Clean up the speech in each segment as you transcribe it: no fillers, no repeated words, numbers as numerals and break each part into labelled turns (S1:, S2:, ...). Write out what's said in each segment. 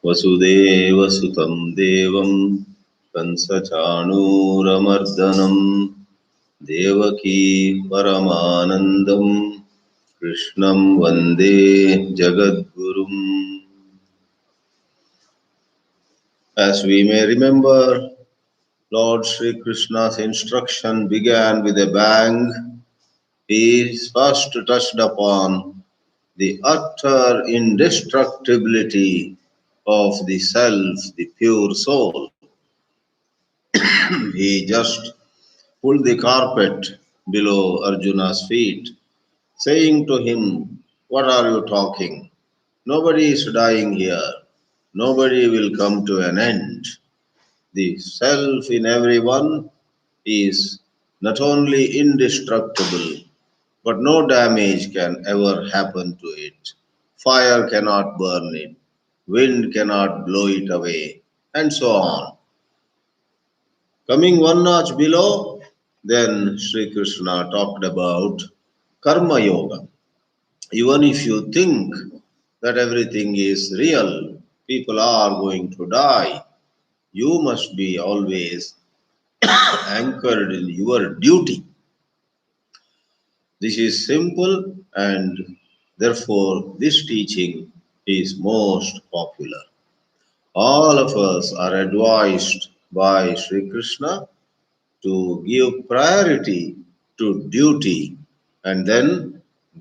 S1: वसुदेवसुतं देवं कंसचाणूरमर्दनं देवकी परमानन्दं कृष्णं वन्दे जगद्गुरुम्. As we may remember, Lord Sri Krishna's instruction began with a bang. He first touched upon the utter indestructibility of the self, the pure soul. He just pulled the carpet below Arjuna's feet, saying to him, "What are you talking? Nobody is dying here. Nobody will come to an end. The self in everyone is not only indestructible, but no damage can ever happen to it. Fire cannot burn it, wind cannot blow it away, and so on." Coming one notch below, then Sri Krishna talked about Karma Yoga. Even if you think that everything is real, people are going to die, you must be always anchored in your duty. This is simple and therefore this teaching is most popular. All of us are advised by Sri Krishna to give priority to duty and then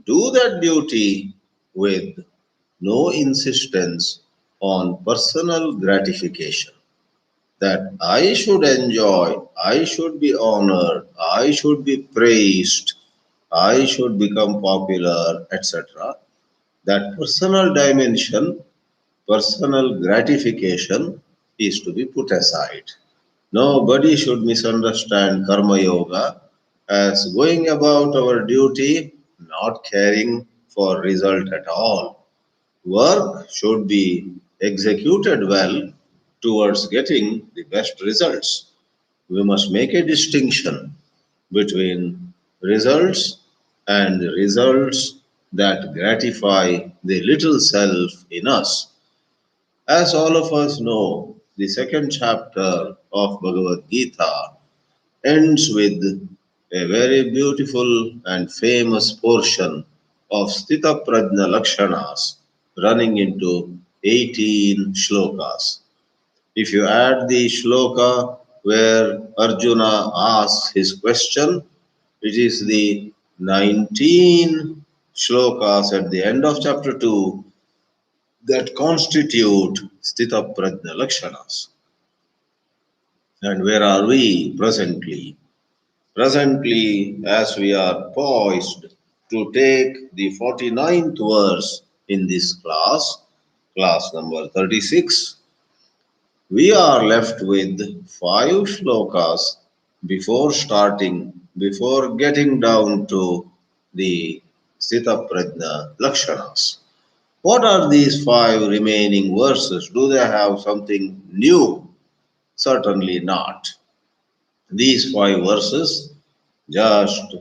S1: do that duty with no insistence on personal gratification. That I should enjoy, I should be honored, I should be praised, I should become popular, etc. That personal dimension, personal gratification is to be put aside. Nobody should misunderstand Karma Yoga as going about our duty, not caring for result at all. Work should be executed well towards getting the best results. We must make a distinction between results and results that gratify the little self in us. As all of us know, the second chapter of Bhagavad Gita ends with a very beautiful and famous portion of Sthita Prajna Lakshanas running into 18 shlokas. If you add the shloka where Arjuna asks his question, it is the 19 shlokas at the end of chapter 2 that constitute Sthita Prajna Lakshanas. And where are we presently? Presently, as we are poised to take the 49th verse in this class, class number 36, we are left with 5 shlokas before getting down to the Sthita Prajna Lakshanas. What are these 5 remaining verses? Do they have something new? Certainly not. These 5 verses just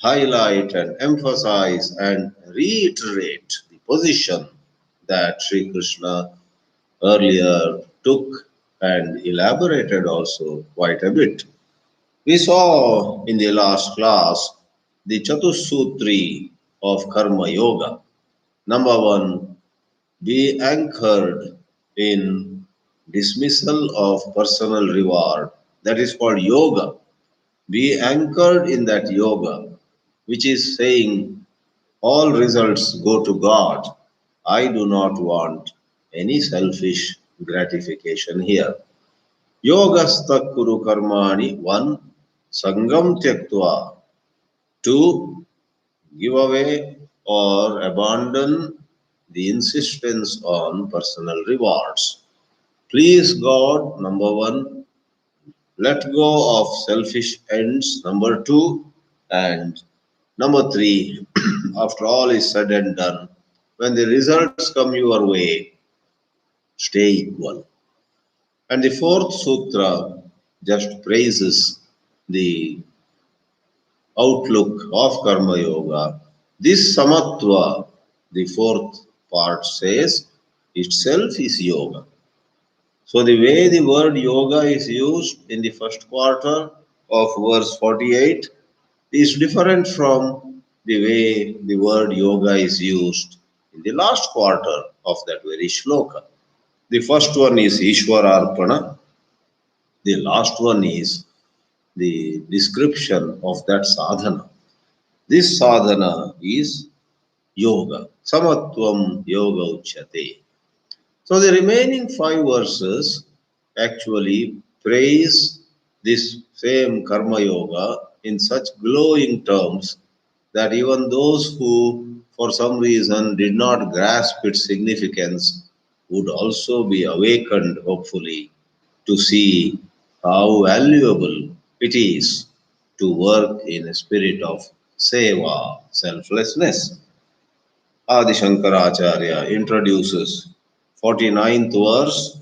S1: highlight and emphasize and reiterate the position that Sri Krishna earlier took and elaborated also quite a bit. We saw in the last class the Chatussutri of Karma Yoga. Number 1, be anchored in dismissal of personal reward. That is called yoga. Be anchored in that yoga, which is saying all results go to God. I do not want any selfish gratification here. Yogastak kuru karmani, 1. Sangam tyaktva, 2. Give away or abandon the insistence on personal rewards. Please God, number 1. Let go of selfish ends, number 2. And number 3, after all is said and done, when the results come your way, stay equal. And the 4th sutra just praises the outlook of Karma Yoga. This Samatva, the fourth part says, itself is yoga. So the way the word yoga is used in the first quarter of verse 48 is different from the way the word yoga is used in the last quarter of that very shloka. The first one is Ishwararpana, the last one is the description of that sadhana. This sadhana is yoga. Samatvam yoga uchyate. So the remaining five verses actually praise this same karma yoga in such glowing terms that even those who for some reason did not grasp its significance would also be awakened, hopefully, to see how valuable it is to work in a spirit of seva, selflessness. Adi Shankaracharya introduces 49th verse,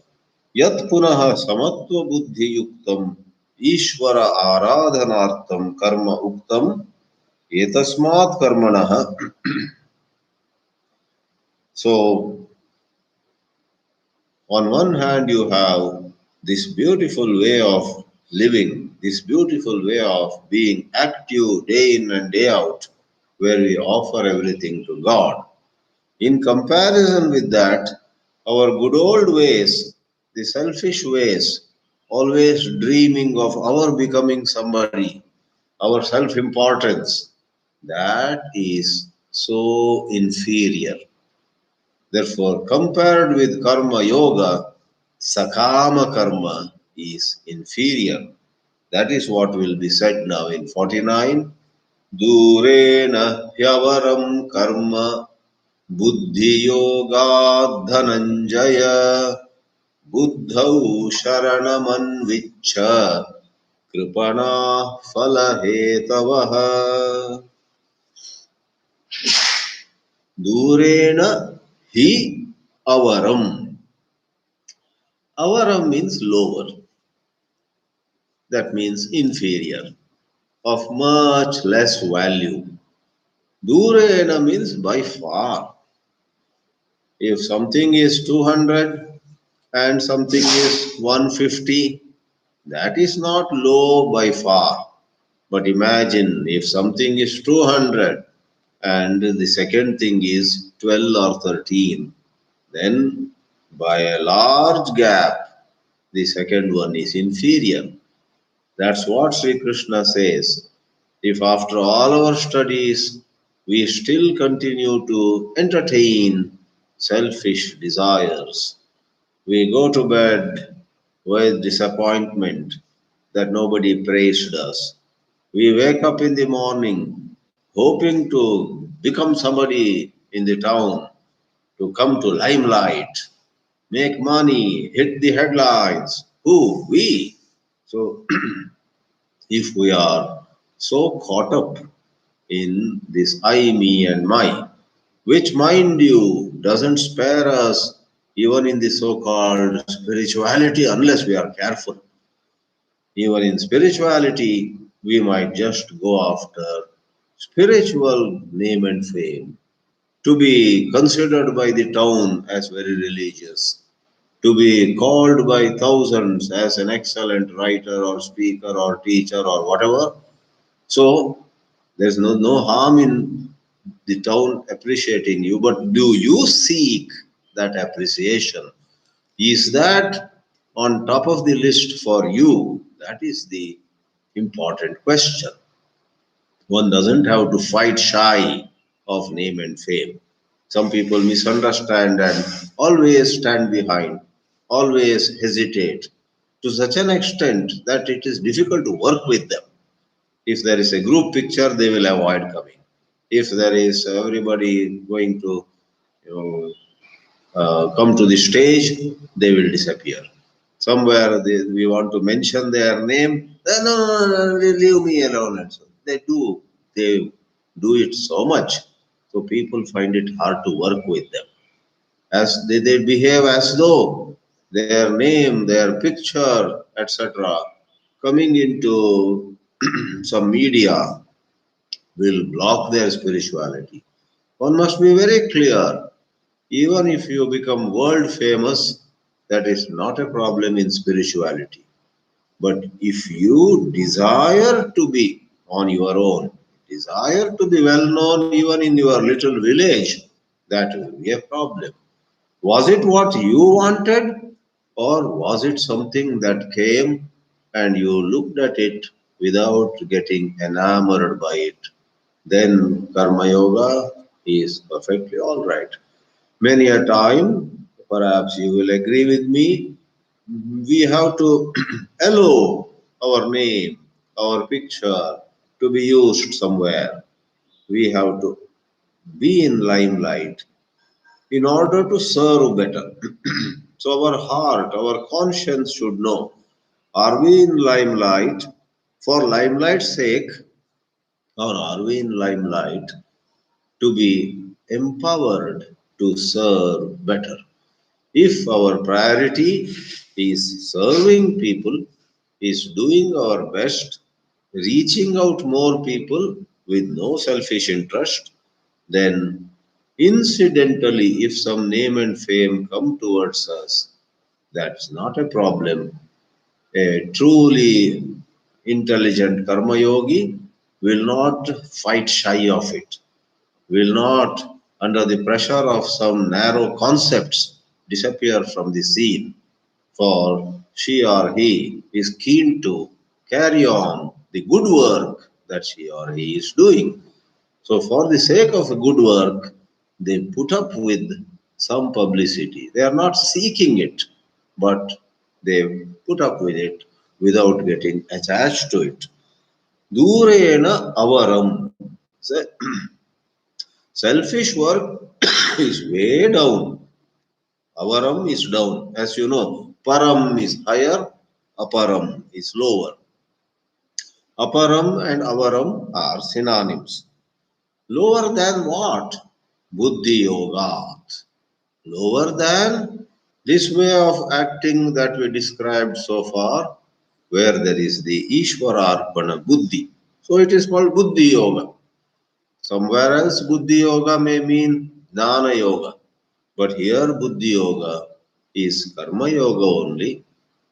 S1: Yat punaha samatva buddhi yuktam Ishvara aradhanartam karma uktam etasmat karmanaha. So, on one hand, you have this beautiful way of living, this beautiful way of being active day in and day out, where we offer everything to God. In comparison with that, our good old ways, the selfish ways, always dreaming of our becoming somebody, our self importance, that is so inferior. Therefore, compared with karma yoga, sakama karma is inferior. That is what will be said now in 49. Durena hyawaram karma buddhi yoga dhananjaya buddhau शरणमन विच्छ कृपणा फलहेतवः दूरेण hi avaram. Avaram means lower. That means inferior, of much less value. Durena means by far. If something is 200 and something is 150, that is not low by far. But imagine if something is 200 and the second thing is 12 or 13, then by a large gap, the second one is inferior. That's what Sri Krishna says. If after all our studies we still continue to entertain selfish desires, we go to bed with disappointment that nobody praised us. We wake up in the morning hoping to become somebody in the town, to come to limelight, make money, hit the headlines. Who? We. So if we are so caught up in this I, me, and my, which, mind you, doesn't spare us even in the so called spirituality unless we are careful. Even in spirituality, we might just go after spiritual name and fame, to be considered by the town as very religious, to be called by thousands as an excellent writer or speaker or teacher or whatever. So there's no harm in the town appreciating you, but do you seek that appreciation? Is that on top of the list for you? That is the important question. One doesn't have to fight shy of name and fame. Some people misunderstand and always stand behind, always hesitate to such an extent that it is difficult to work with them. If there is a group picture, they will avoid coming. If there is everybody going to come to the stage, they will disappear. Somewhere we want to mention their name, no, leave me alone. And so they do it so much, so people find it hard to work with them. As they behave as though their name, their picture, etc., coming into some media will block their spirituality. One must be very clear. Even if you become world famous, that is not a problem in spirituality. But if you desire to be on your own, desire to be well known even in your little village, that will be a problem. Was it what you wanted, or was it something that came and you looked at it without getting enamored by it? Then Karma Yoga is perfectly all right. Many a time, perhaps you will agree with me, we have to allow our name, our picture to be used somewhere. We have to be in limelight in order to serve better. So our heart, our conscience should know, are we in limelight for limelight's sake, or are we in limelight to be empowered to serve better? If our priority is serving people, is doing our best, reaching out more people with no selfish interest, then incidentally, if some name and fame come towards us, that's not a problem. A truly intelligent karma yogi will not fight shy of it, will not, under the pressure of some narrow concepts, disappear from the scene, for she or he is keen to carry on the good work that she or he is doing. So, for the sake of a good work, they put up with some publicity. They are not seeking it, but they put up with it without getting attached to it. Durena avaram. So, selfish work is way down. Avaram is down. As you know, param is higher, aparam is lower. Aparam and avaram are synonyms. Lower than what? Buddhi yoga. Lower than this way of acting that we described so far, where there is the Ishwararpana Buddhi. So it is called Buddhi Yoga. Somewhere else, Buddhi Yoga may mean Jnana Yoga. But here, Buddhi Yoga is Karma Yoga only.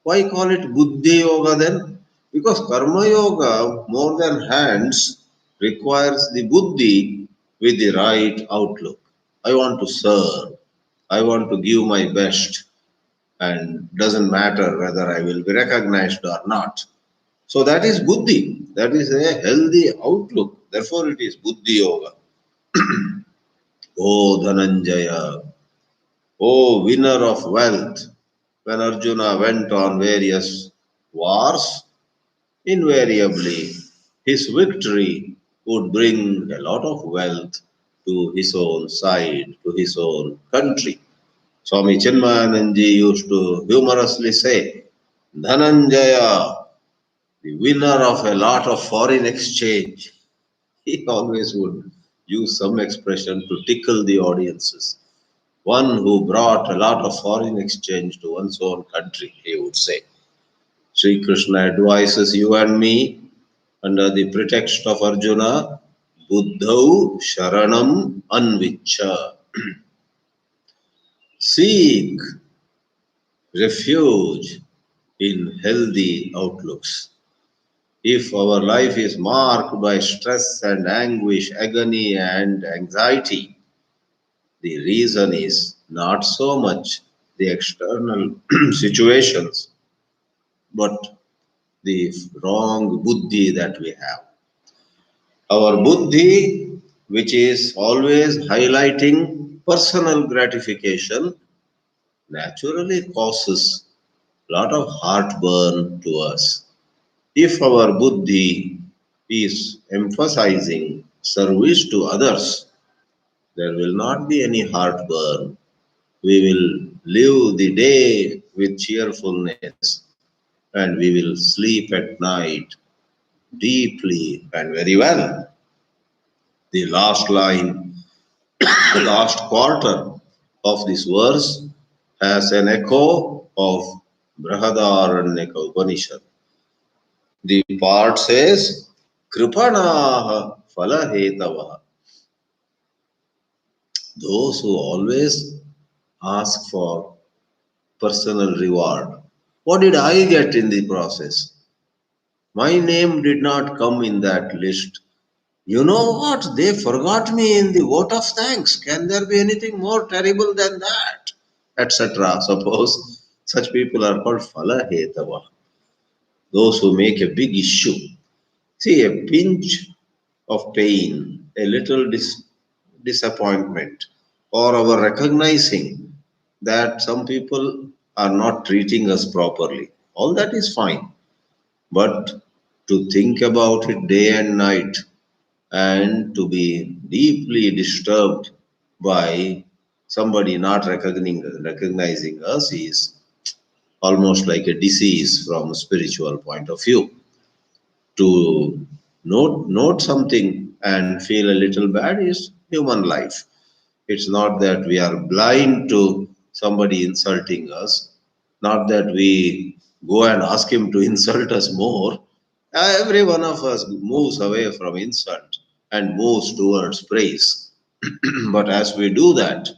S1: Why call it Buddhi Yoga then? Because Karma Yoga, more than hands, requires the Buddhi with the right outlook. I want to serve. I want to give my best, and doesn't matter whether I will be recognized or not. So that is Buddhi. That is a healthy outlook. Therefore, it is Buddhi Yoga. O Dhananjaya, O winner of wealth, when Arjuna went on various wars, invariably his victory would bring a lot of wealth to his own side, to his own country. Swami Chinmayananji used to humorously say, Dhananjaya, the winner of a lot of foreign exchange. He always would use some expression to tickle the audiences. One who brought a lot of foreign exchange to one's own country, he would say. Sri Krishna advises you and me under the pretext of Arjuna, Buddhau Sharanam Anvicha. Seek refuge in healthy outlooks. If our life is marked by stress and anguish, agony and anxiety, the reason is not so much the external situations, but the wrong buddhi that we have. Our buddhi, which is always highlighting personal gratification, naturally causes a lot of heartburn to us. If our buddhi is emphasizing service to others, there will not be any heartburn. We will live the day with cheerfulness, and we will sleep at night deeply and very well. The last line, last quarter of this verse has an echo of Brihadaranyaka Upanishad. The part says, Kripanaha phala hetavaha. Those who always ask for personal reward. What did I get in the process? My name did not come in that list. You know what? They forgot me in the vote of thanks. Can there be anything more terrible than that? Etc. Suppose such people are called phala hetava. Those who make a big issue. See, a pinch of pain, a little disappointment, or our recognizing that some people are not treating us properly. All that is fine. But to think about it day and night and to be deeply disturbed by somebody not recognizing us is almost like a disease from a spiritual point of view. To note something and feel a little bad is human life. It's not that we are blind to somebody insulting us, not that we go and ask him to insult us more. Every one of us moves away from insult and moves towards praise. But as we do that,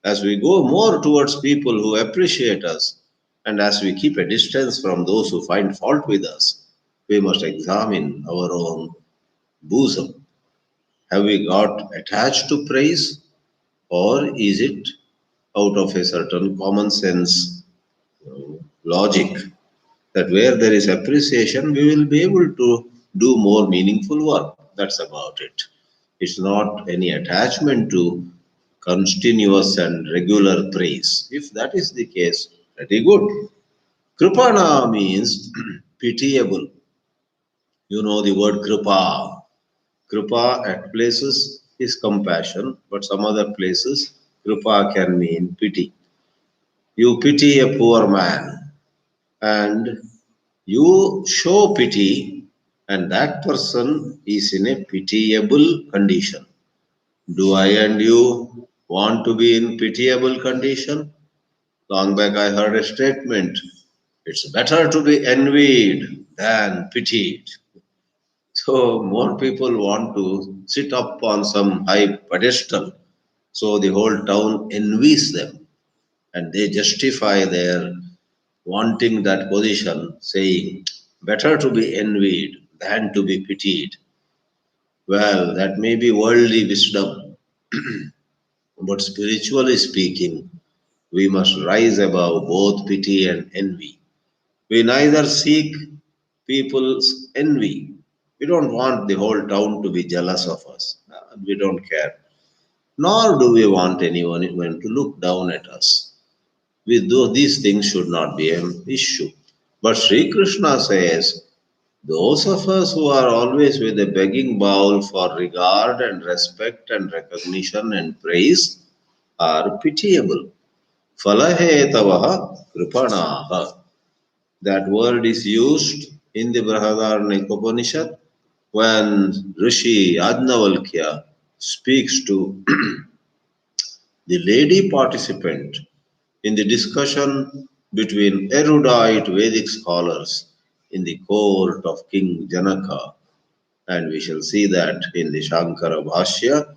S1: as we go more towards people who appreciate us, and as we keep a distance from those who find fault with us, we must examine our own bosom. Have we got attached to praise, or is it out of a certain common sense logic that where there is appreciation, we will be able to do more meaningful work? That's about it. It's not any attachment to continuous and regular praise. If that is the case, pretty good. Kripana means pitiable. You know the word kripa. Kripa at places is compassion, but some other places kripa can mean pity. You pity a poor man and you show pity, and that person is in a pitiable condition. Do I and you want to be in pitiable condition? Long back I heard a statement. It's better to be envied than pitied. So more people want to sit up on some high pedestal. So the whole town envies them and they justify their wanting that position, saying, better to be envied than to be pitied. Well, that may be worldly wisdom, but spiritually speaking, we must rise above both pity and envy. We neither seek people's envy. We don't want the whole town to be jealous of us. We don't care. Nor do we want anyone to look down at us. These things should not be an issue. But Sri Krishna says, those of us who are always with a begging bowl for regard and respect and recognition and praise are pitiable. Phalahetavaha kripanaha. That word is used in the Brihadaranyaka Upanishad when Rishi Yajnavalkya speaks to the lady participant in the discussion between erudite Vedic scholars in the court of King Janaka. And we shall see that in the Shankara Bhāshya,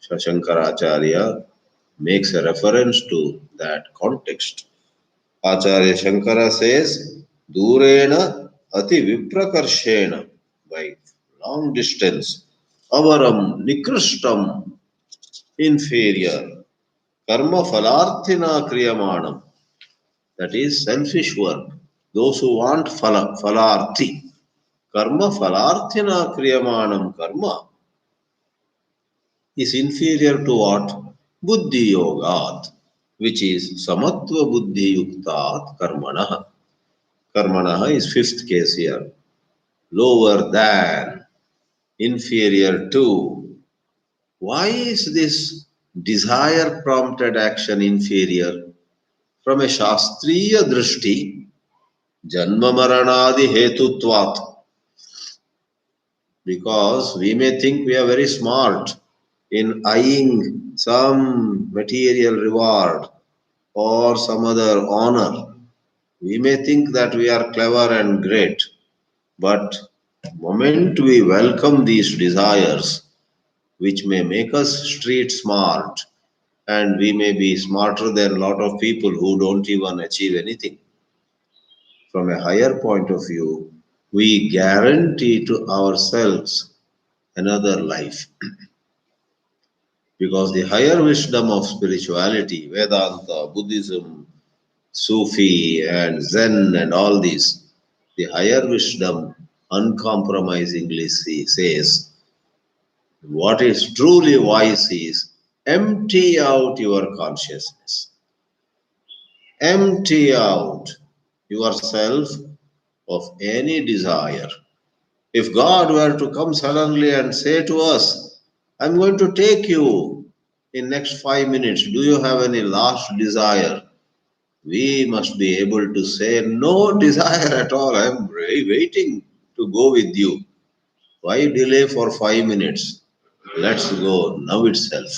S1: Shankaracharya makes a reference to that context. Acharya Shankara says, Durena ati viprakarshena, by long distance, avaram nikrishtam, inferior, karma phalarthina kriyamanam, that is selfish work. Those who want phalarthi, karma phalarthina kriyamanam karma is inferior to what? Buddhi yogat, which is samatva buddhi yuktat karmana. Karmana is fifth case here. Lower than, inferior to. Why is this desire prompted action inferior? From a Shastriya drishti, janma maranadi hetutvat. Because we may think we are very smart in eyeing some material reward or some other honor. We may think that we are clever and great, but The moment we welcome these desires, which may make us street smart, and we may be smarter than a lot of people who don't even achieve anything. From a higher point of view, we guarantee to ourselves another life. Because the higher wisdom of spirituality, Vedanta, Buddhism, Sufi, and Zen, and all these, the higher wisdom uncompromisingly says what is truly wise is empty out your consciousness, empty out yourself of any desire. If God were to come suddenly and say to us, I'm going to take you in next 5 minutes, do you have any last desire? We must be able to say, no desire at all, I'm waiting to go with you. Why delay for 5 minutes? Let's go now itself.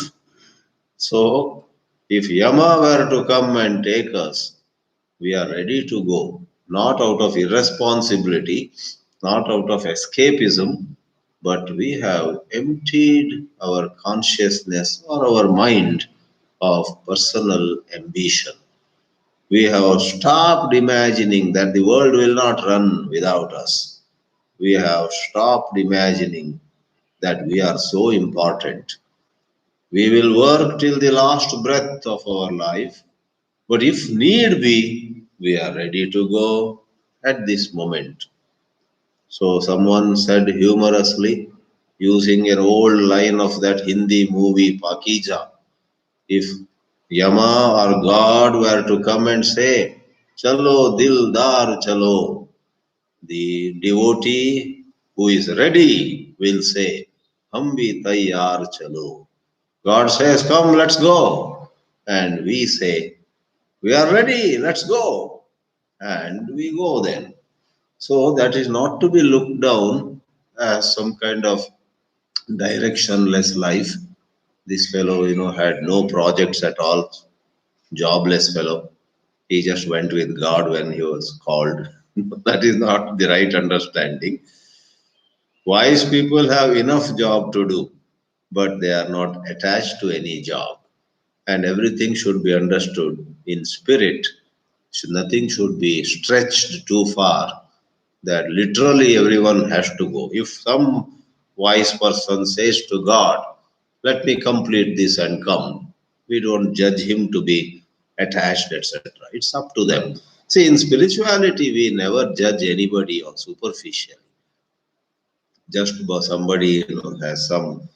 S1: So, if Yama were to come and take us, we are ready to go, not out of irresponsibility, not out of escapism, but we have emptied our consciousness or our mind of personal ambition. We have stopped imagining that the world will not run without us. We have stopped imagining that we are so important. We will work till the last breath of our life, but if need be, we are ready to go at this moment. So someone said humorously, using an old line of that Hindi movie Pakija, if Yama or God were to come and say, Chalo Dildar Chalo, the devotee who is ready will say, Hum bhi tayyar chalo. God says, Come, let's go. And we say, We are ready, let's go. And we go then. So that is not to be looked down as some kind of directionless life. This fellow, had no projects at all, jobless fellow. He just went with God when he was called. That is not the right understanding. Wise people have enough job to do, but they are not attached to any job. And everything should be understood in spirit. Nothing should be stretched too far that literally everyone has to go. If some wise person says to God, let me complete this and come, we don't judge him to be attached, etc. It's up to them. See, in spirituality, we never judge anybody on superficially. Just because somebody has some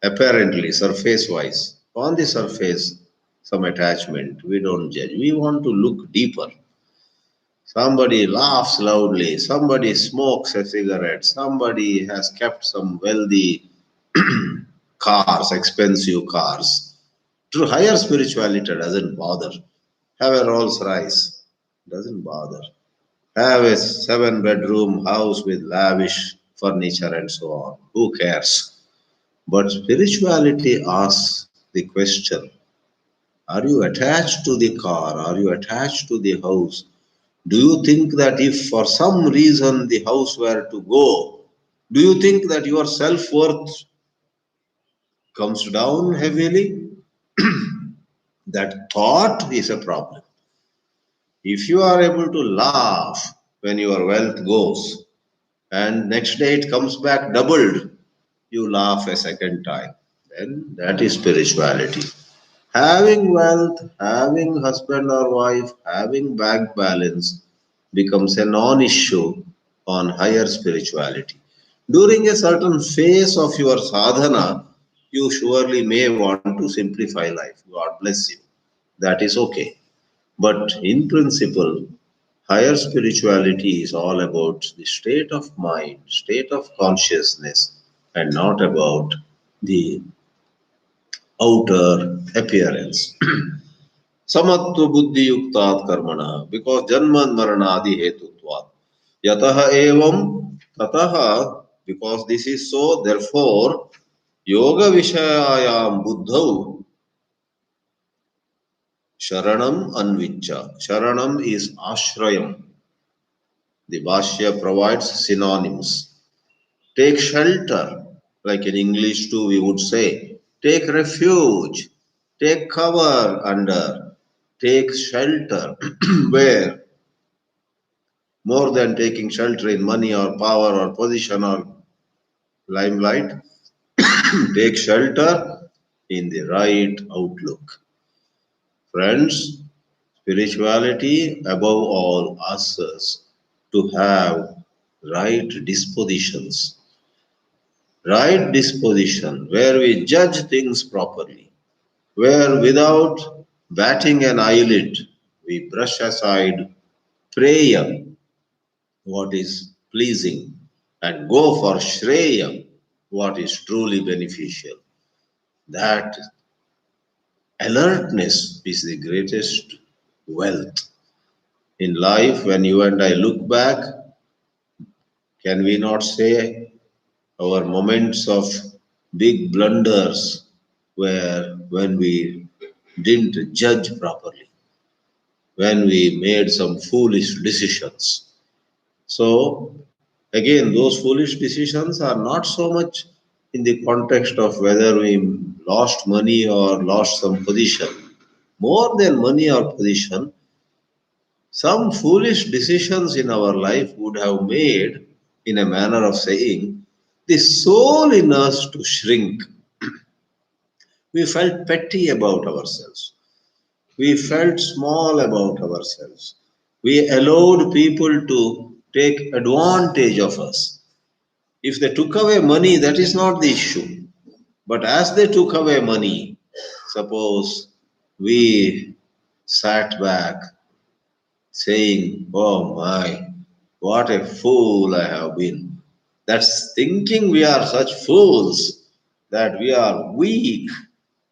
S1: apparently surface wise, on the surface, some attachment, we don't judge. We want to look deeper. Somebody laughs loudly, somebody smokes a cigarette, somebody has kept some wealthy cars, expensive cars. True higher spirituality doesn't bother. Have a Rolls Royce, doesn't bother. Have a 7 bedroom house with lavish furniture and so on. Who cares? But spirituality asks the question, are you attached to the car? Are you attached to the house? Do you think that if for some reason the house were to go, do you think that your self worth comes down heavily? That thought is a problem. If you are able to laugh when your wealth goes and next day it comes back doubled, you laugh a second time. Then that is spirituality. Having wealth, having husband or wife, having bank balance becomes a non issue on higher spirituality. During a certain phase of your sadhana, you surely may want to simplify life. God bless you. That is okay. But in principle, higher spirituality is all about the state of mind, state of consciousness, and not about the outer appearance. समत्व बुद्धि युक्तात् कर्मणः because janma maranadi hetutvat yatah evam tatah because this is so therefore yoga vishayayam buddhau sharanam anvicha sharanam is ashrayam. The Bhashya provides synonyms. Take shelter, like in English too we would say, take refuge, take cover under, take shelter, where more than taking shelter in money or power or position or limelight, take shelter in the right outlook. Friends, spirituality above all asks us to have right dispositions. Right disposition, where we judge things properly, where without batting an eyelid, we brush aside prayer, what is pleasing, and go for shreya, what is truly beneficial. That alertness is the greatest wealth. In life, when you and I look back, can we not say our moments of big blunders were when we didn't judge properly, when we made some foolish decisions? So, again, those foolish decisions are not so much in the context of whether we lost money or lost some position. More than money or position, some foolish decisions in our life would have made, in a manner of saying, the soul in us to shrink. We felt petty about ourselves. We felt small about ourselves. We allowed people to take advantage of us. If they took away money, that is not the issue. But as they took away money, suppose we sat back saying, "Oh my, what a fool I have been." That's thinking we are such fools, that we are weak,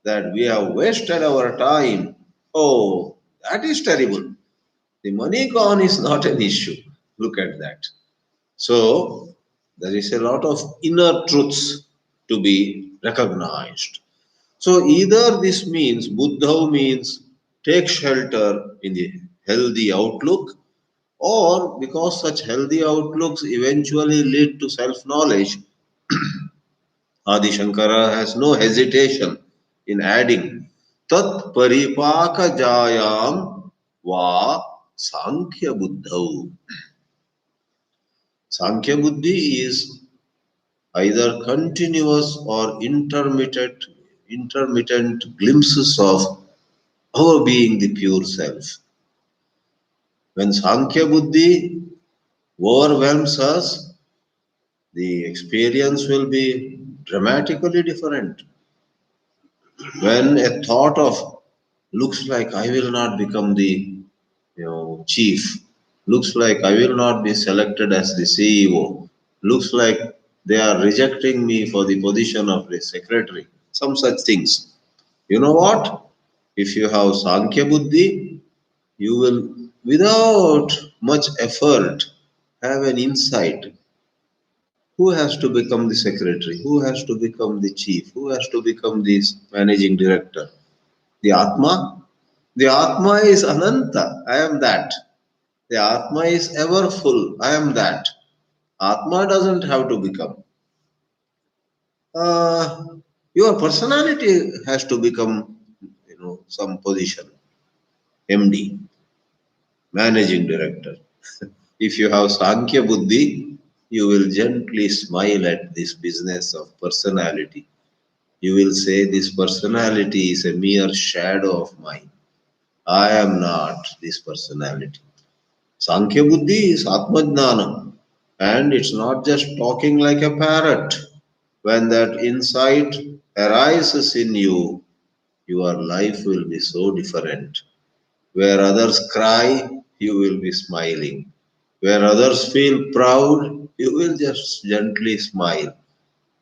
S1: that we have wasted our time. Oh, that is terrible. The money gone is not an issue. Look at that. So, there is a lot of inner truths to be recognized. So, either this means, Buddha means take shelter in the healthy outlook, or because such healthy outlooks eventually lead to self knowledge, Adi Shankara has no hesitation in adding Tat Paripaka Jayam Va Sankhya Buddhau. Sankhya Buddhi is either continuous or intermittent glimpses of our being the pure self. When Sankhya Buddhi overwhelms us, the experience will be dramatically different. When a thought of looks like I will not become the chief, looks like I will not be selected as the CEO, looks like they are rejecting me for the position of the secretary, some such things. You know what? If you have Sankhya Buddhi, you will, without much effort, have an insight. Who has to become the secretary? Who has to become the chief? Who has to become the managing director? The Atma? The Atma is Ananta. I am that. The Atma is ever full. I am that. Atma doesn't have to become. Uh, your personality has to become, some position. MD, managing director. If you have Sankhya Buddhi, you will gently smile at this business of personality. You will say, this personality is a mere shadow of mine. I am not this personality. Sankhya Buddhi is Atmajnana. And it's not just talking like a parrot. When that insight arises in you, your life will be so different. Where others cry, you will be smiling. Where others feel proud, you will just gently smile.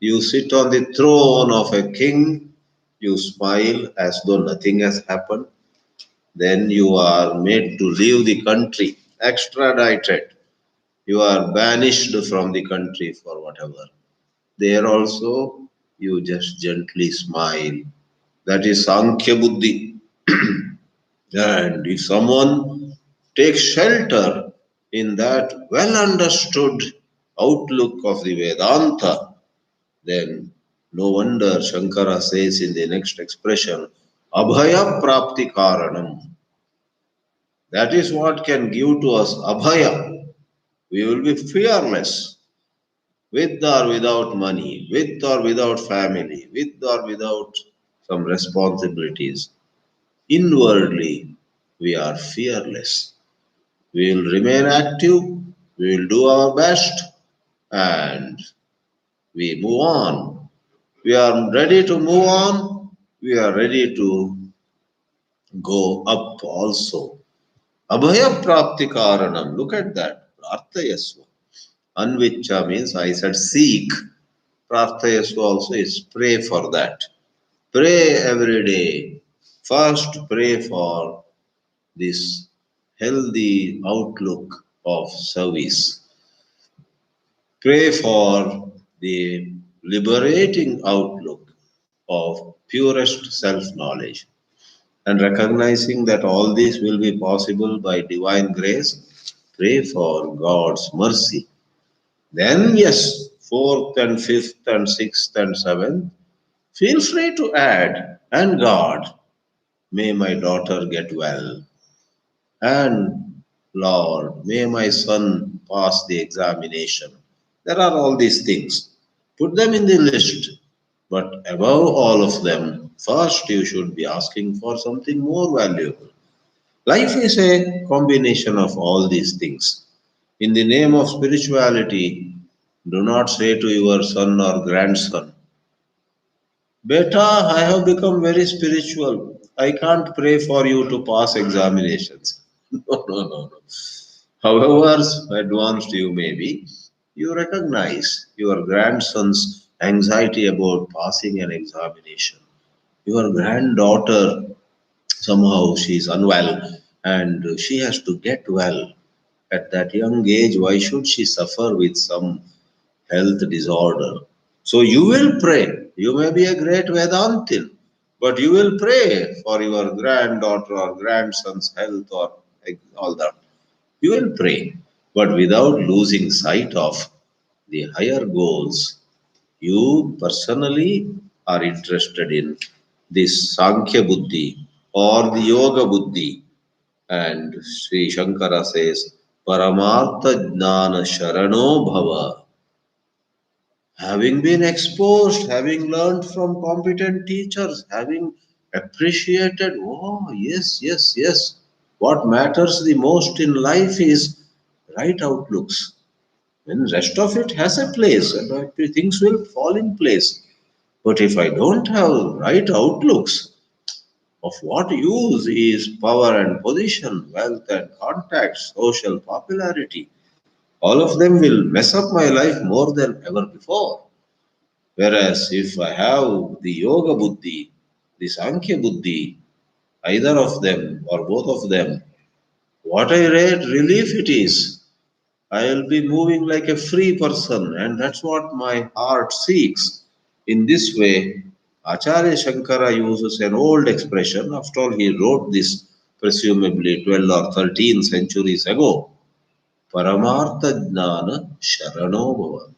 S1: You sit on the throne of a king, you smile as though nothing has happened. Then you are made to leave the country, extradited. You are banished from the country for whatever. There also, you just gently smile. That is Sankhya Buddhi. And if someone takes shelter in that well understood outlook of the Vedanta, then no wonder Shankara says in the next expression, Abhaya Prapti Karanam. That is what can give to us Abhaya. We will be fearless, with or without money, with or without family, with or without some responsibilities. Inwardly, we are fearless. We will remain active, we will do our best, and we move on. We are ready to move on, we are ready to go up also. Abhaya Prapti Karanam, look at that. Prarthayasva. Anvicha means I said seek. Prarthayasva also is pray for that. Pray every day. First, pray for this healthy outlook of service. Pray for the liberating outlook of purest self knowledge. And recognizing that all this will be possible by divine grace, pray for God's mercy. Then, yes, fourth and fifth and sixth and seventh, feel free to add, and God, may my daughter get well. And Lord, may my son pass the examination. There are all these things. Put them in the list. But above all of them, first you should be asking for something more valuable. Life is a combination of all these things. In the name of spirituality, do not say to your son or grandson, Beta, I have become very spiritual. I can't pray for you to pass examinations. No, no, no, no. However advanced you may be, you recognize your grandson's anxiety about passing an examination. Your granddaughter, somehow she is unwell and she has to get well. At that young age, why should she suffer with some health disorder? So you will pray. You may be a great Vedantin, but you will pray for your granddaughter or grandson's health or all that. You will pray, but without losing sight of the higher goals. You personally are interested in this Sankhya Buddhi or the Yoga Buddhi. And Sri Shankara says, Paramartha Jnana Sharano Bhava. Having been exposed, having learned from competent teachers, having appreciated, oh, yes, yes, yes. What matters the most in life is right outlooks. And rest of it has a place, and things will fall in place. But if I don't have right outlooks, of what use is power and position, wealth and contacts, social popularity? All of them will mess up my life more than ever before. Whereas if I have the Yoga Buddhi, the Sankhya Buddhi, either of them or both of them, what I read, relief it is. I will be moving like a free person, and that's what my heart seeks. In this way, Acharya Shankara uses an old expression. After all, he wrote this presumably 12 or 13 centuries ago. Paramartha Jnana Sharano Bhava.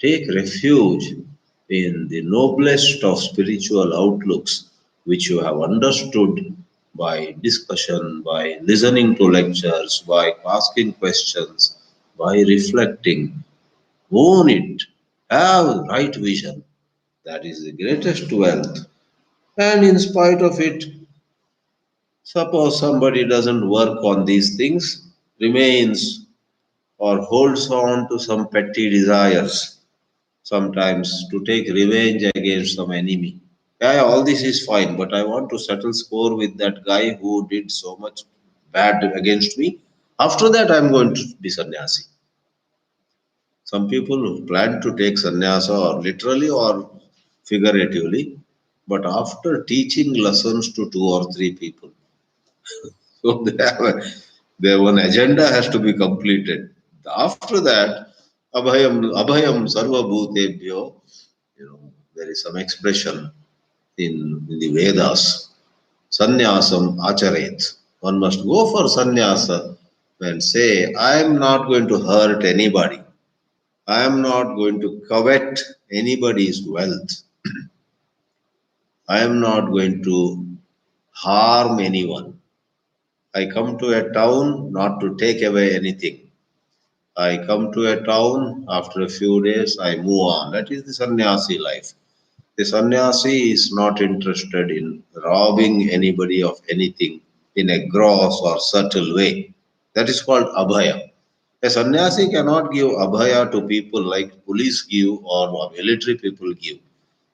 S1: Take refuge in the noblest of spiritual outlooks which you have understood by discussion, by listening to lectures, by asking questions, by reflecting. Own it. Have right vision. That is the greatest wealth. And in spite of it, suppose somebody doesn't work on these things, remains or holds on to some petty desires, sometimes to take revenge against some enemy. Yeah, all this is fine, but I want to settle score with that guy who did so much bad against me. After that, I'm going to be sannyasi. Some people plan to take sannyasa or literally or figuratively, but after teaching lessons to two or three people. So their one agenda has to be completed. After that, abhayam sarva bhutebhyo, there is some expression in the Vedas. Sannyasam acharet. One must go for sannyasa and say, I am not going to hurt anybody. I am not going to covet anybody's wealth. I am not going to harm anyone. I come to a town not to take away anything. I come to a town, after a few days, I move on. That is the sannyasi life. The sannyasi is not interested in robbing anybody of anything in a gross or subtle way. That is called abhaya. A sannyasi cannot give abhaya to people like police give or military people give.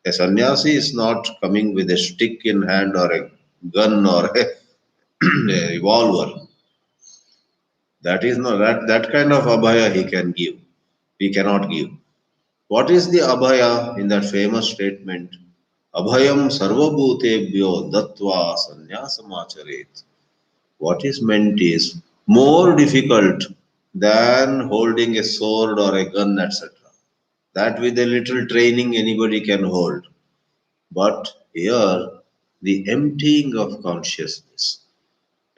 S1: A sannyasi is not coming with a stick in hand or a gun or a, a revolver. That is not that kind of abhaya he can give. He cannot give. What is the abhaya in that famous statement? Abhayam sarvabhutebhyo dattva sannyasamacharet. What is meant is more difficult than holding a sword or a gun, etc. That with a little training anybody can hold. But here, the emptying of consciousness,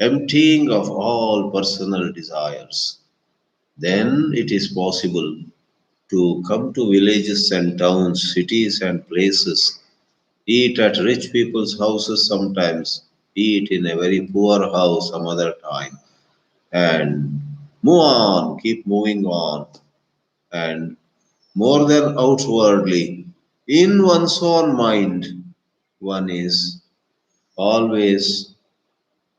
S1: emptying of all personal desires, then it is possible to come to villages and towns, cities and places, eat at rich people's houses sometimes, eat in a very poor house some other time, and move on, keep moving on, and more than outwardly, in one's own mind, one is always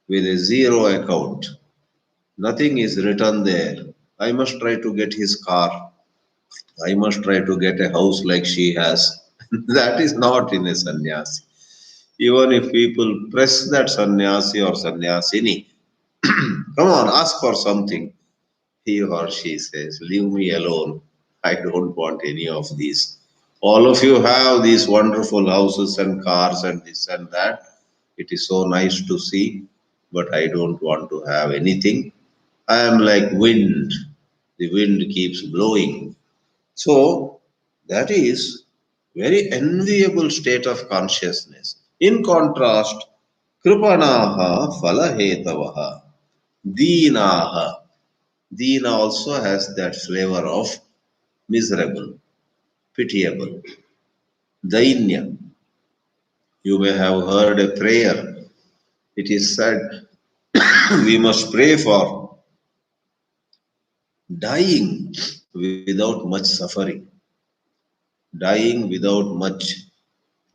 S1: with a zero account. Nothing is written there. I must try to get his car. I must try to get a house like she has. That is not in a sannyasi. Even if people press that sannyasi or sannyasini, come on, ask for something. He or she says, leave me alone. I don't want any of these. All of you have these wonderful houses and cars and this and that. It is so nice to see, but I don't want to have anything. I am like wind. The wind keeps blowing. So that is very enviable state of consciousness. In contrast, kripanaha falahetavaha, deenaha. Deen also has that flavor of miserable, pitiable. Dainya. You may have heard a prayer. It is said we must pray for dying without much suffering, dying without much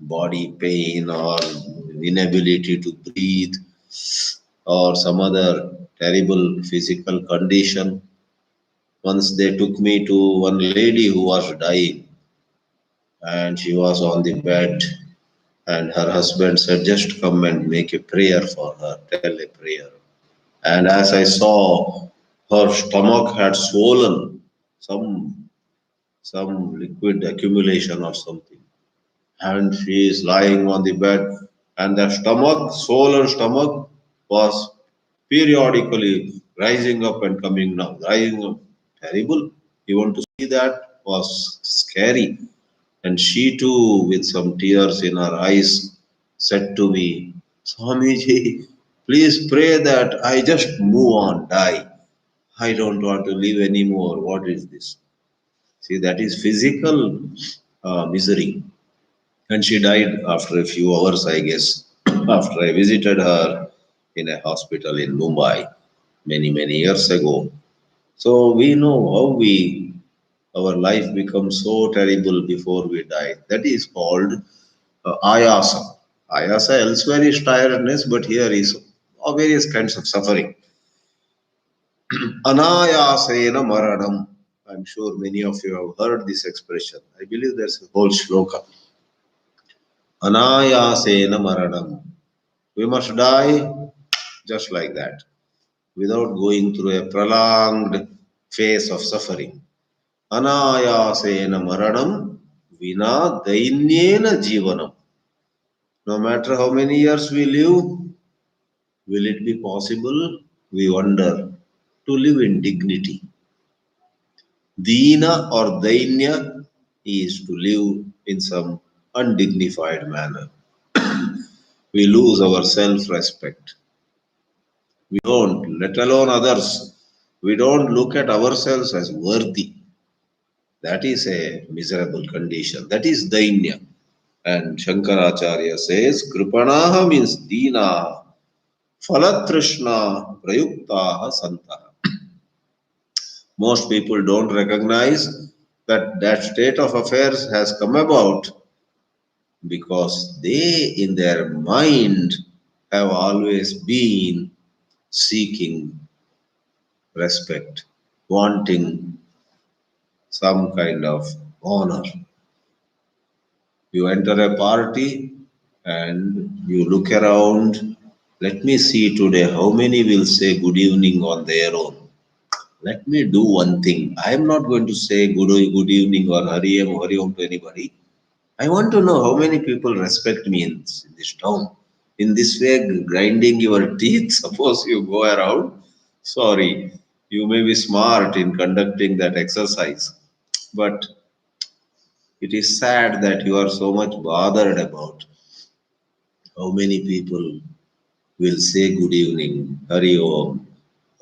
S1: body pain or inability to breathe or some other terrible physical condition. Once they took me to one lady who was dying and she was on the bed and her husband said, just come and make a prayer for her, tell a prayer. And as I saw, her stomach had swollen, some liquid accumulation or something. And she is lying on the bed, and the stomach, swollen stomach, was periodically rising up and coming down, rising up. Terrible. Even to see that was scary. And she too, with some tears in her eyes, said to me, Swamiji, please pray that I just move on, die. I don't want to live anymore. What is this? See, that is physical misery. And she died after a few hours, I guess, after I visited her in a hospital in Mumbai many, many years ago. So we know how our life becomes so terrible before we die. That is called ayasa. Ayasa elsewhere is tiredness, but here is various kinds of suffering. Anayasena maranam. I'm sure many of you have heard this expression. I believe there's a whole shloka. Anayasena maranam. We must die just like that, without going through a prolonged phase of suffering. Anayasena maranam vina dainyena jivanam. No matter how many years we live, will it be possible, we wonder, to live in dignity? Dina or dainya is to live in some undignified manner. We lose our self respect. We don't, let alone others. We don't look at ourselves as worthy. That is a miserable condition. That is dainya. And Shankaracharya says, Kripanaha means Dina, Phalatrishna, Prayuktaha, Santaha. Most people don't recognize that that state of affairs has come about because they, in their mind, have always been seeking respect, wanting some kind of honor. You enter a party and you look around. Let me see today how many will say good evening on their own. Let me do one thing. I am not going to say good evening or Hari Om to anybody. I want to know how many people respect me in this town. In this way, grinding your teeth, suppose you go around. Sorry, you may be smart in conducting that exercise, but it is sad that you are so much bothered about how many people will say good evening, Hari Om,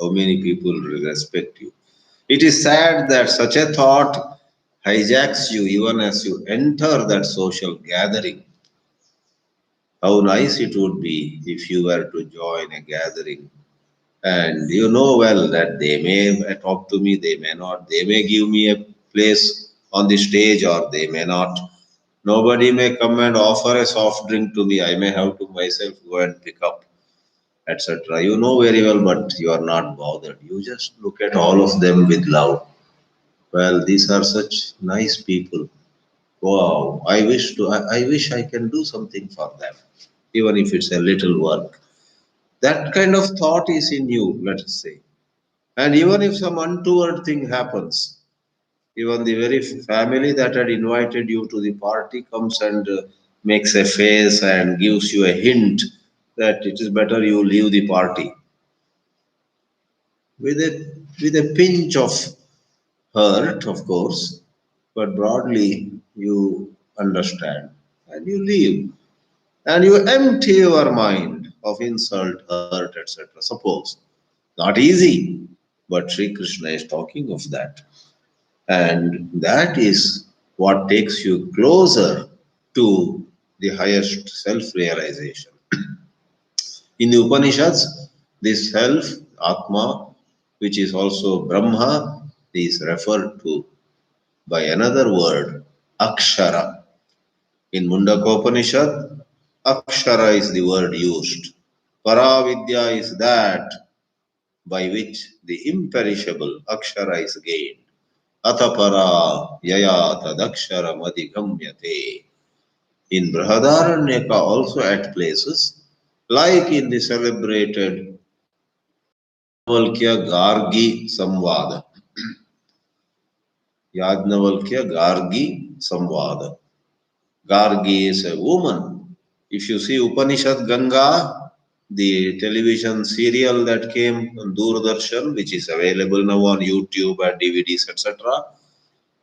S1: how many people will respect you. It is sad that such a thought hijacks you even as you enter that social gathering. How nice it would be if you were to join a gathering and you know well that they may talk to me, they may not, they may give me a place on the stage or they may not. Nobody may come and offer a soft drink to me. I may have to myself go and pick up, etc. You know very well, but you are not bothered. You just look at all of them with love. Well, these are such nice people. Wow, I wish I can do something for them, even if it's a little work. That kind of thought is in you, let us say. And even if some untoward thing happens, even the very family that had invited you to the party comes and makes a face and gives you a hint that it is better you leave the party with a pinch of hurt, of course, but broadly you understand and you leave and you empty your mind of insult, hurt, etc. Suppose not easy, but Sri Krishna is talking of that, and that is what takes you closer to the highest self realization. In the Upanishads, this self, Atma, which is also Brahma, is referred to by another word, Akshara. In Mundakopanishad, Akshara is the word used. Paravidya is that by which the imperishable Akshara is gained. Atapara yaya tadakshara madhigamyate. In Brihadaranyaka also at places, like in the celebrated Yajnavalkya Gargi Samvada. Yajnavalkya Gargi Samvada. Gargi is a woman. If you see Upanishad Ganga, the television serial that came on Doordarshan, which is available now on YouTube and DVDs, etc.,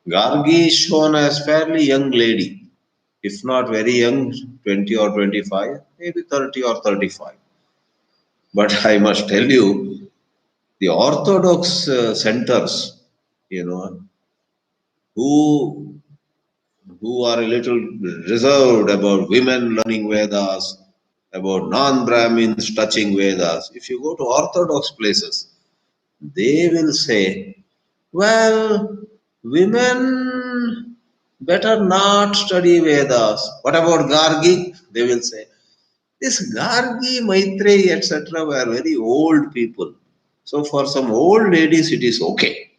S1: Gargi is shown as fairly young lady, if not very young, 20 or 25, maybe 30 or 35. But I must tell you, the Orthodox centers, you know, who who are a little reserved about women learning Vedas, about non-Brahmins touching Vedas. If you go to Orthodox places, they will say, well, women better not study Vedas. What about Gargi? They will say. This Gargi, Maitreyi, etc. were very old people. So for some old ladies, it is okay,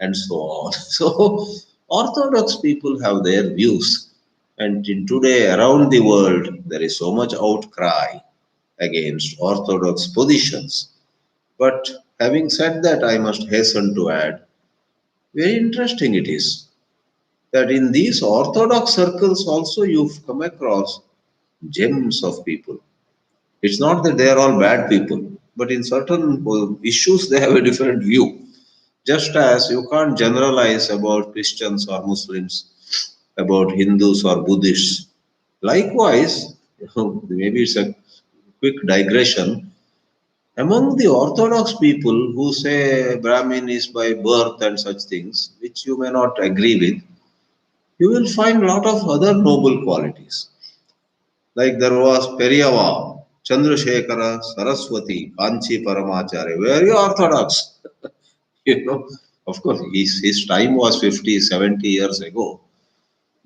S1: and so on. So Orthodox people have their views, and in today around the world there is so much outcry against Orthodox positions. But having said that, I must hasten to add, very interesting it is that in these Orthodox circles also you've come across gems of people. It's not that they are all bad people, but in certain issues they have a different view. Just as you can't generalize about Christians or Muslims, about Hindus or Buddhists. Likewise, maybe it's a quick digression. Among the orthodox people who say Brahmin is by birth and such things, which you may not agree with, you will find a lot of other noble qualities. Like there was Periyava, Chandrasekhara, Saraswati, Kanchi Paramacharya, very orthodox. You know, of course, his time was 50, 70 years ago,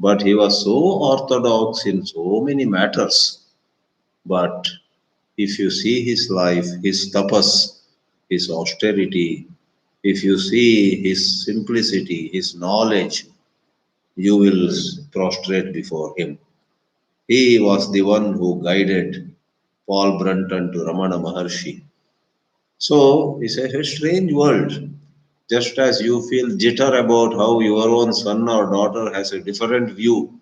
S1: but he was so orthodox in so many matters. But if you see his life, his tapas, his austerity, if you see his simplicity, his knowledge, you will prostrate before him. He was the one who guided Paul Brunton to Ramana Maharshi. So it's a strange world. Just as you feel jitter about how your own son or daughter has a different view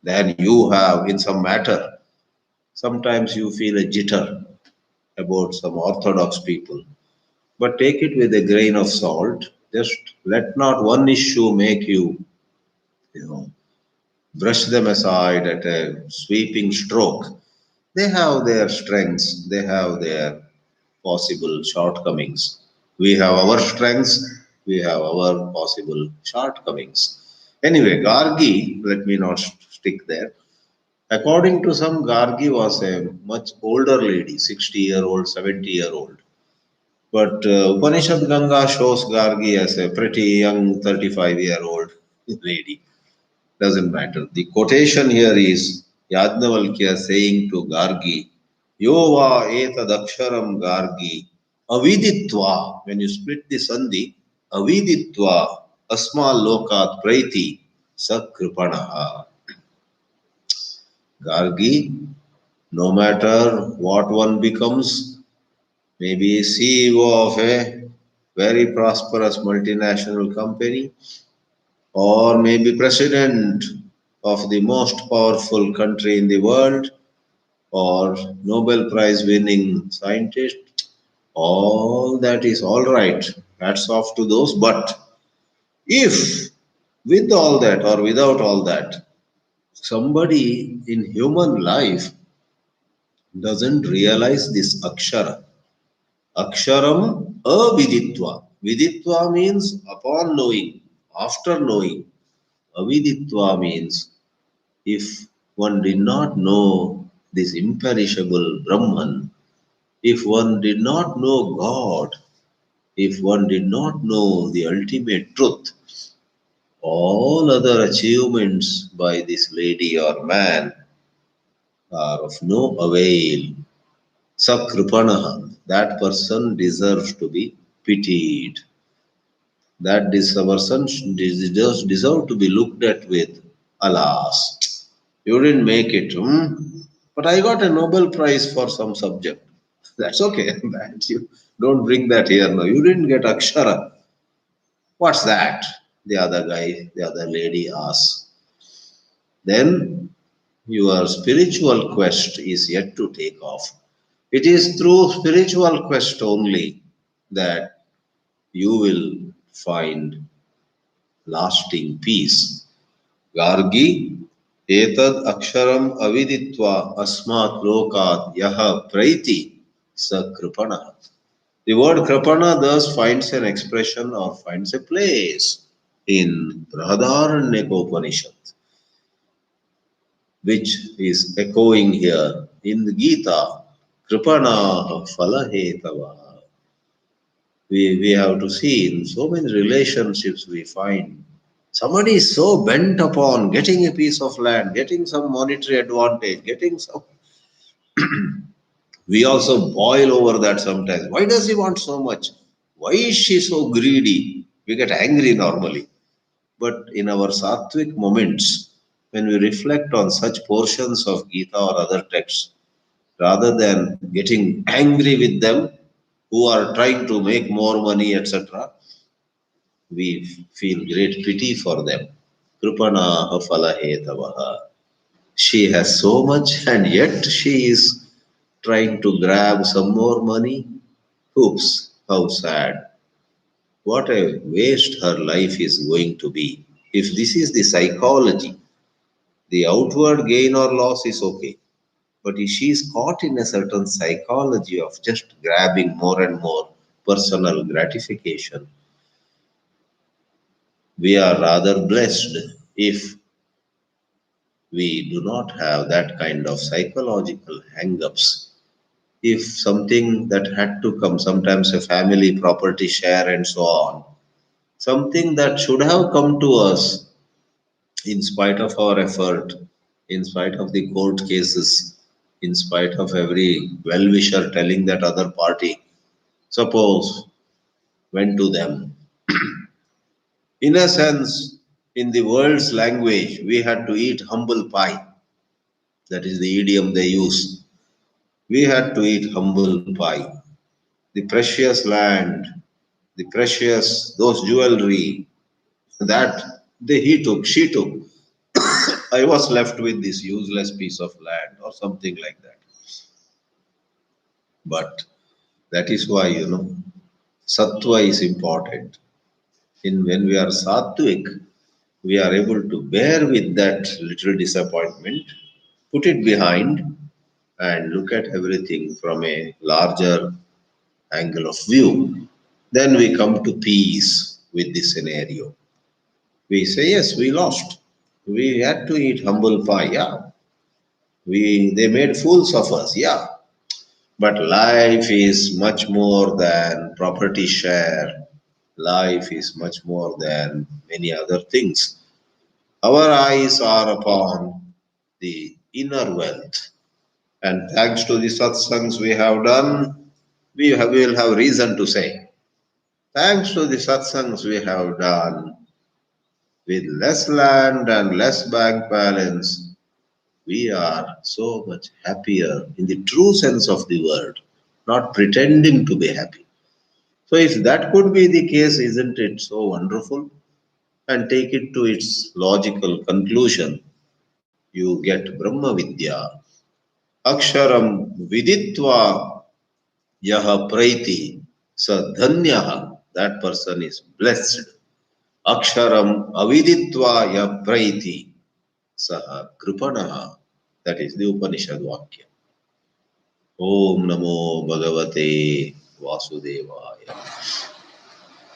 S1: than you have in some matter, sometimes you feel a jitter about some orthodox people. But take it with a grain of salt. Just let not one issue make you, you know, brush them aside at a sweeping stroke. They have their strengths, they have their possible shortcomings. We have our strengths, we have our possible shortcomings. Anyway, Gargi, let me not stick there. According to some, Gargi was a much older lady, 60-year-old, 70-year-old. But Upanishad Ganga shows Gargi as a pretty young 35-year-old lady. Doesn't matter. The quotation here is Yajnavalkya saying to Gargi, Yova etadaksharam Gargi aviditva. When you split the sandhi, aviditva asma lokat praiti sakripanaha. Gargi, no matter what one becomes, maybe CEO of a very prosperous multinational company, or maybe president of the most powerful country in the world, or Nobel Prize winning scientist, all that is all right. Hats off to those. But if with all that or without all that, somebody in human life doesn't realize this akshara, aksharam aviditva. Viditva means upon knowing, after knowing. Aviditva means if one did not know this imperishable Brahman, if one did not know God, if one did not know the ultimate truth, all other achievements by this lady or man are of no avail. Sakripanaha, that person deserves to be pitied. That this person deserve to be looked at with, alas, you didn't make it. But I got a Nobel Prize for some subject. That's okay. That you don't bring that here now. You didn't get Akshara. What's that? The other guy, the other lady asks. Then your spiritual quest is yet to take off. It is through spiritual quest only that you will find lasting peace. Gargi etad aksharam aviditva asmat lokat yaha praiti sa kripana. The word kripana thus finds an expression or finds a place in Brahadaranyaka, which is echoing here in the Gita. Kripana falahetava. We have to see in so many relationships we find somebody is so bent upon getting a piece of land, getting some monetary advantage, getting some. We also boil over that sometimes. Why does he want so much? Why is she so greedy? We get angry normally. But in our sattvic moments, when we reflect on such portions of Gita or other texts, rather than getting angry with them who are trying to make more money, etc., we feel great pity for them. Kripana falahetavaha. She has so much and yet she is trying to grab some more money. Oops, how sad. What a waste her life is going to be. If this is the psychology, the outward gain or loss is okay. but she is caught in a certain psychology of just grabbing more and more personal gratification. We are rather blessed if we do not have that kind of psychological hang-ups. If something that had to come, sometimes a family property share and so on, something that should have come to us in spite of our effort, in spite of the court cases, in spite of every well-wisher telling that other party, suppose, went to them. In a sense, in the world's language, we had to eat humble pie. That is the idiom they use. We had to eat humble pie. The precious land, the precious, those jewelry, that he took, she took. I was left with this useless piece of land or something like that. But that is why, sattva is important. In when we are sattvic, we are able to bear with that little disappointment, put it behind, and look at everything from a larger angle of view. Then we come to peace with the scenario. We say, yes, we lost. We had to eat humble pie, yeah. They made fools of us, yeah. But life is much more than property share. Life is much more than many other things. Our eyes are upon the inner wealth. And thanks to the satsangs we have done, we will have reason to say, thanks to the satsangs we have done, with less land and less bank balance, we are so much happier in the true sense of the word, not pretending to be happy. So, if that could be the case, isn't it so wonderful? And take it to its logical conclusion. You get Brahma Vidya. Aksharam viditva yaha praiti sa dhanyaha. That person is blessed. Aksharam aviditva ya praiti saha kripanaha. That is the Upanishad Vakya. Om Namo Bhagavate Vasudevaya.